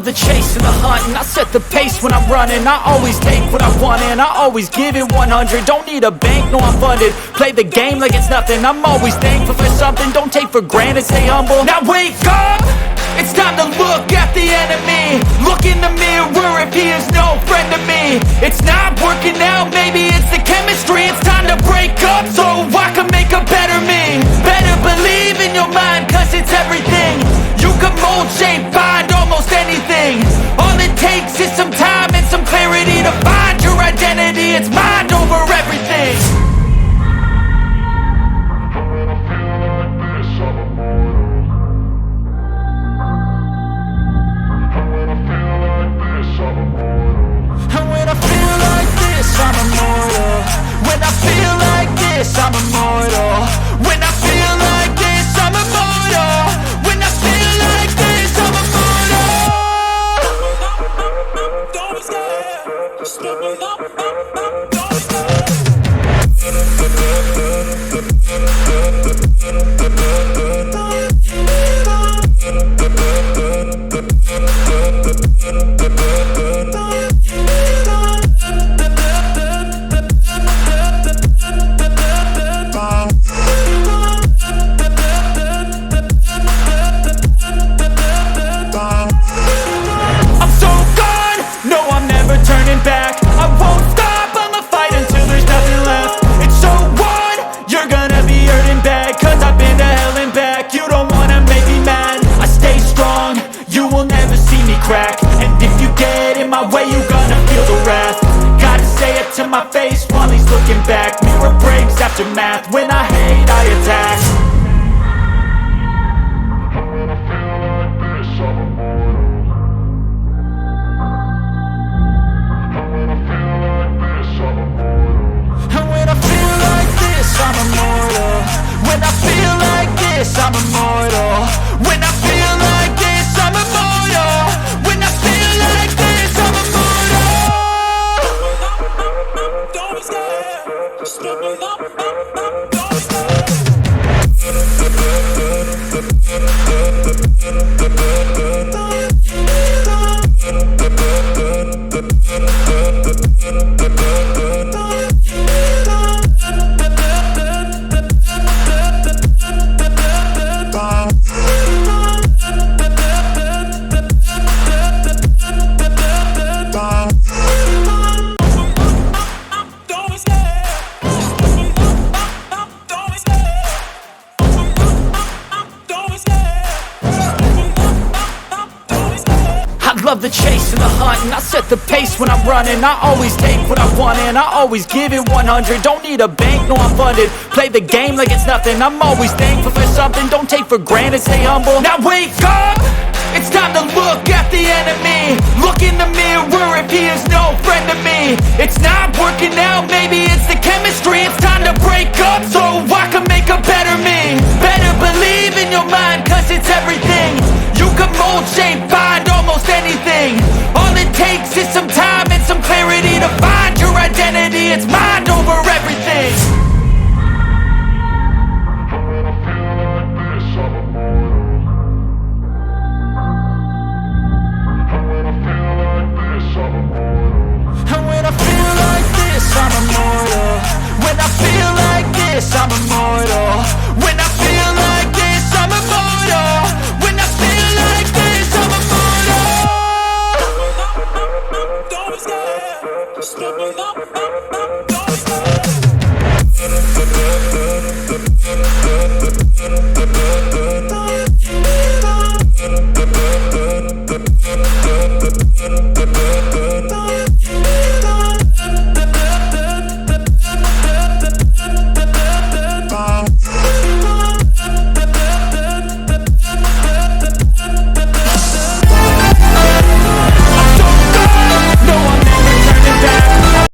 love the chase and the hunt, and I set the pace when I'm running. I always take what I want and I always give it 100. Don't need a bank, no I'm funded. Play the game like it's nothing. I'm always thankful for something. Don't take for granted, stay humble. Now wake up! It's time to look at the enemy. Look in the mirror if he is no friend to me. It's not working out, maybe it's the chemistry. It's time to break up so I can make a better me. Better believe in your mind, cause it's everything. You can mold, shape, find almost anything. All it takes is some time and some clarity to find your identity. It's mind over everything. I'm immortal. When I feel like this, I'm immortal. When I feel like this, I'm immortal. When I feel like this, I'm immortal. Don't be scared. Just step it up, don't be scared. And if you get in my way, you gonna feel the wrath. Gotta say it to my face while he's looking back. Mirror breaks after math. When I hate, I attack. When I feel like this, I'm immortal. When I feel like this, I'm immortal. When I feel like this, I'm immortal. When I feel like this, I'm immortal. When I feel like this, I'm immortal. When I feel like this, I'm immortal. Don't be scared. Just step it up, don't be scared. Love the chase and the hunt, and I set the pace when I'm running. I always take what I want and I always give it 100. Don't need a bank, no I'm funded. Play the game like it's nothing. I'm always thankful for something. Don't take for granted, stay humble. Now wake up! It's time to look at the enemy. Look in the mirror if he is no friend to me. It's not working out, maybe it's the chemistry. It's time to break up so I can make a better me. Better believe in your mind, cause it's everything. You can mold, shape, find almost anything. All it takes is some time and some clarity to find your identity. It's mind over